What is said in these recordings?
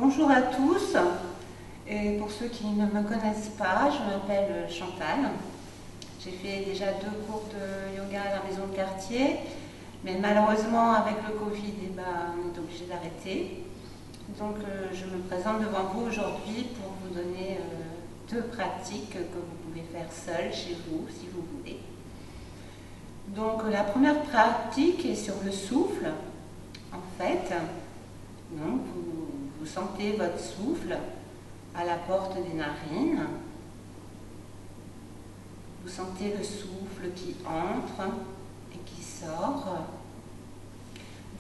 Bonjour à tous, et pour ceux qui ne me connaissent pas, je m'appelle Chantal. J'ai fait déjà 2 cours de yoga à la maison de quartier, mais malheureusement avec le Covid, on est obligé d'arrêter. Donc je me présente devant vous aujourd'hui pour vous donner 2 pratiques que vous pouvez faire seul chez vous si vous voulez. Donc la première pratique est sur le souffle. En fait, donc, vous sentez votre souffle à la porte des narines. Vous sentez le souffle qui entre et qui sort.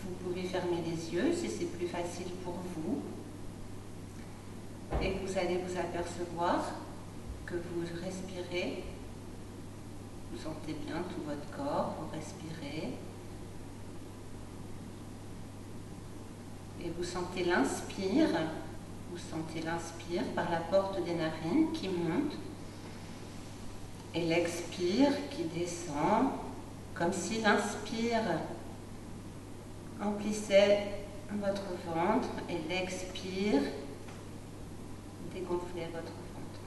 Vous pouvez fermer les yeux si c'est plus facile pour vous. Et vous allez vous apercevoir que vous respirez. Vous sentez bien tout votre corps, vous respirez. Et vous sentez l'inspire. Vous sentez l'inspire par la porte des narines qui monte. Et l'expire qui descend, comme si l'inspire emplissait votre ventre et l'expire dégonflait votre ventre.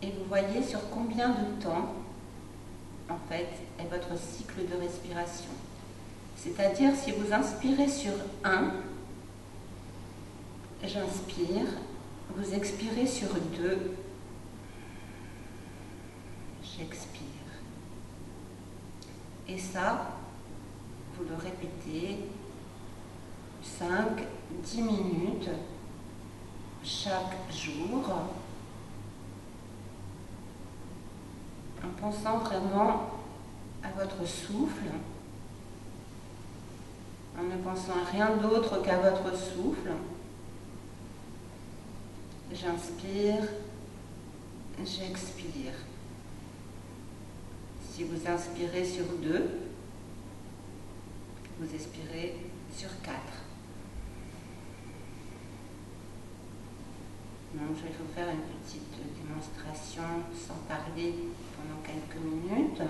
Et vous voyez sur combien de temps, en fait, est votre cycle de respiration. C'est-à-dire, si vous inspirez sur 1, j'inspire, vous expirez sur 2, j'expire. Et ça, vous le répétez 5-10 minutes chaque jour, en pensant vraiment à votre souffle, en ne pensant à rien d'autre qu'à votre souffle. J'inspire, j'expire. Si vous inspirez sur 2, vous expirez sur 4. Donc, je vais vous faire une petite démonstration sans parler pendant quelques minutes.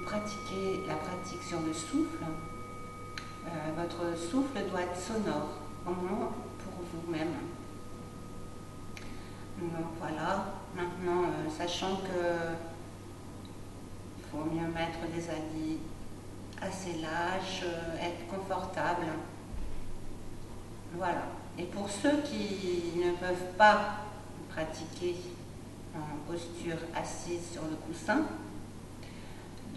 Pratiquer la pratique sur le souffle, votre souffle doit être sonore, au moins pour vous-même. Donc voilà, maintenant, sachant que il faut mieux mettre des habits assez lâches, être confortable. Voilà. Et pour ceux qui ne peuvent pas pratiquer en posture assise sur le coussin,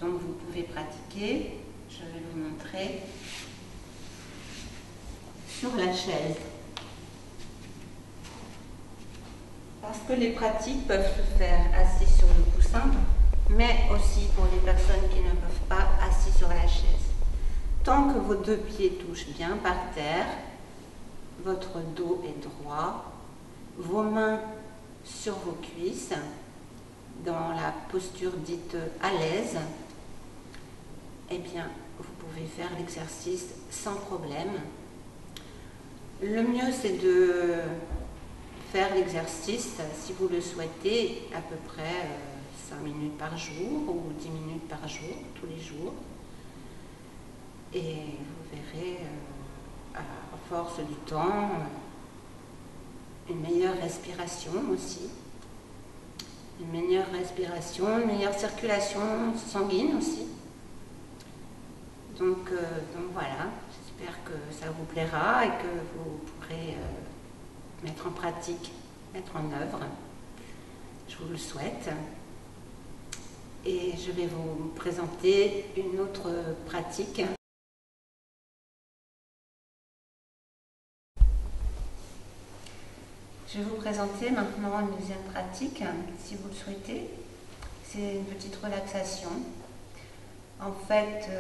donc vous pouvez pratiquer, je vais vous montrer, sur la chaise. Parce que les pratiques peuvent se faire assis sur le coussin, mais aussi pour les personnes qui ne peuvent pas assis sur la chaise. Tant que vos 2 pieds touchent bien par terre, votre dos est droit, vos mains sur vos cuisses, dans la posture dite à l'aise, eh bien, vous pouvez faire l'exercice sans problème. Le mieux, c'est de faire l'exercice, si vous le souhaitez, à peu près 5 minutes par jour ou 10 minutes par jour, tous les jours. Et vous verrez, à force du temps, une meilleure respiration aussi. Une meilleure respiration, une meilleure circulation sanguine aussi. Donc voilà, j'espère que ça vous plaira et que vous pourrez mettre en pratique, mettre en œuvre. Je vous le souhaite. Et je vais vous présenter une autre pratique. Je vais vous présenter maintenant une deuxième pratique, si vous le souhaitez. C'est une petite relaxation. En fait,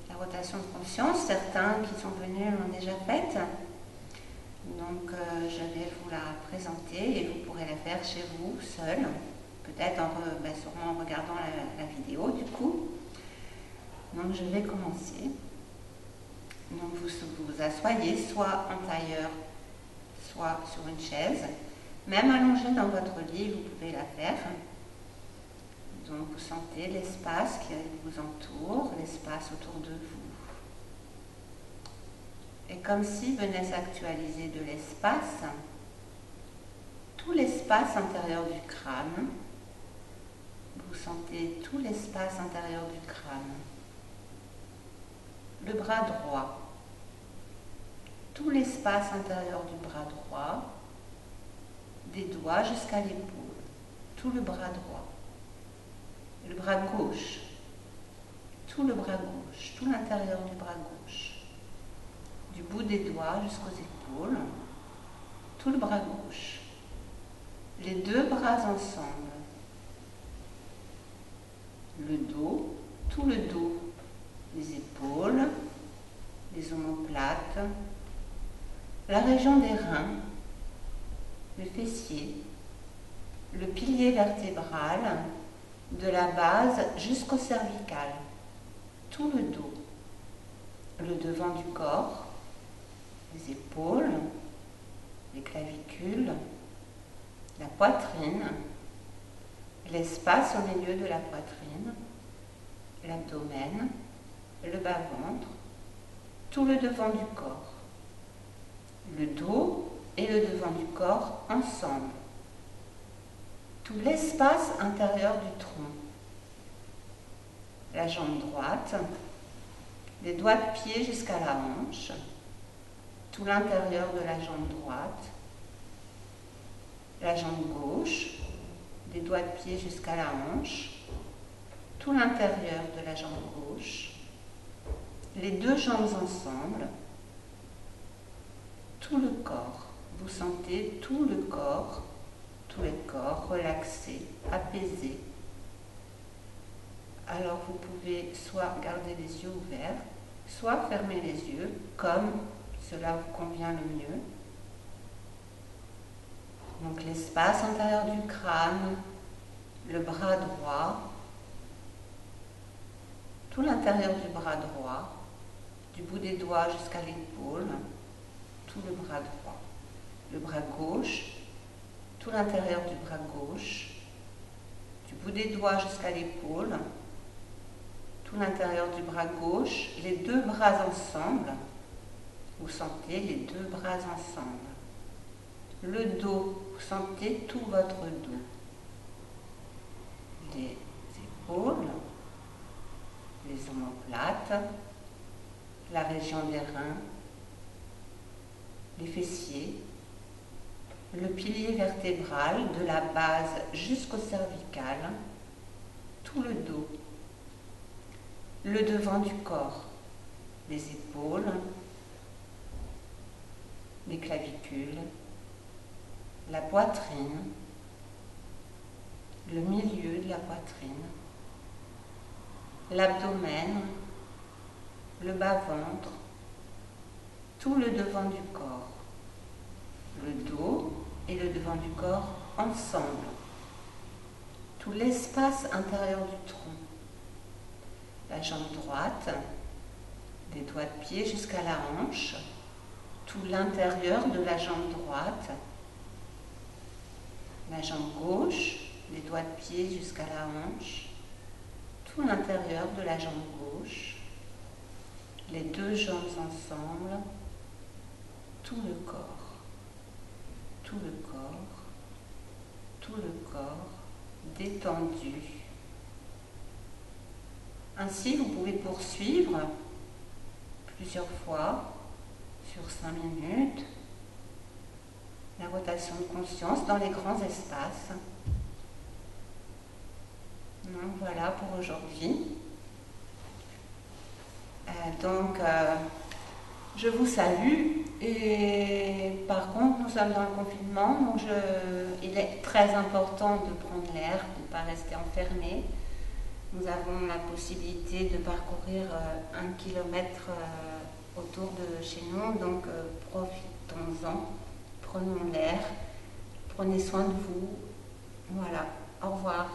la rotation de conscience, certains qui sont venus l'ont déjà faite. Donc, je vais vous la présenter et vous pourrez la faire chez vous, seul. Peut-être sûrement en regardant la vidéo, du coup. Donc, je vais commencer. Donc, vous vous asseyez soit en tailleur, soit sur une chaise. Même allongé dans votre lit, vous pouvez la faire. Donc vous sentez l'espace qui vous entoure, l'espace autour de vous. Et comme si venait s'actualiser de l'espace, tout l'espace intérieur du crâne. Vous sentez tout l'espace intérieur du crâne. Le bras droit. Tout l'espace intérieur du bras droit, des doigts jusqu'à l'épaule, tout le bras droit. Le bras gauche, tout le bras gauche, tout l'intérieur du bras gauche, du bout des doigts jusqu'aux épaules, tout le bras gauche. Les deux bras ensemble. Le dos, tout le dos, les épaules, les omoplates, la région des reins, le fessier, le pilier vertébral, de la base jusqu'au cervical, tout le dos, le devant du corps, les épaules, les clavicules, la poitrine, l'espace au milieu de la poitrine, l'abdomen, le bas-ventre, tout le devant du corps, le dos et le devant du corps ensemble, tout l'espace intérieur du tronc, la jambe droite, les doigts de pied jusqu'à la hanche, tout l'intérieur de la jambe droite, la jambe gauche, des doigts de pied jusqu'à la hanche, tout l'intérieur de la jambe gauche, les deux jambes ensemble, tout le corps. Vous sentez tout le corps relaxé, apaisé. Alors vous pouvez soit garder les yeux ouverts, soit fermer les yeux comme cela vous convient le mieux. Donc l'espace intérieur du crâne, le bras droit, tout l'intérieur du bras droit, du bout des doigts jusqu'à l'épaule, tout le bras droit. Le bras gauche, tout l'intérieur du bras gauche, du bout des doigts jusqu'à l'épaule, tout l'intérieur du bras gauche, les deux bras ensemble. Vous sentez les deux bras ensemble. Le dos, vous sentez tout votre dos. Les épaules, les omoplates, la région des reins, les fessiers, le pilier vertébral de la base jusqu'au cervical, tout le dos, le devant du corps, les épaules, les clavicules, la poitrine, le milieu de la poitrine, l'abdomen, le bas-ventre, tout le devant du corps, le dos et le devant du corps ensemble, tout l'espace intérieur du tronc, la jambe droite, des doigts de pied jusqu'à la hanche, tout l'intérieur de la jambe droite, la jambe gauche, les doigts de pied jusqu'à la hanche, tout l'intérieur de la jambe gauche, Les deux jambes ensemble, tout le corps, tout le corps, tout le corps détendu. Ainsi, vous pouvez poursuivre plusieurs fois sur 5 minutes la rotation de conscience dans les grands espaces. Donc voilà pour aujourd'hui. Je vous salue et par contre nous sommes dans le confinement, donc il est très important de prendre l'air, de ne pas rester enfermé. Nous avons la possibilité de parcourir 1 kilomètre autour de chez nous, donc profitons-en, prenons l'air, prenez soin de vous. Voilà, au revoir.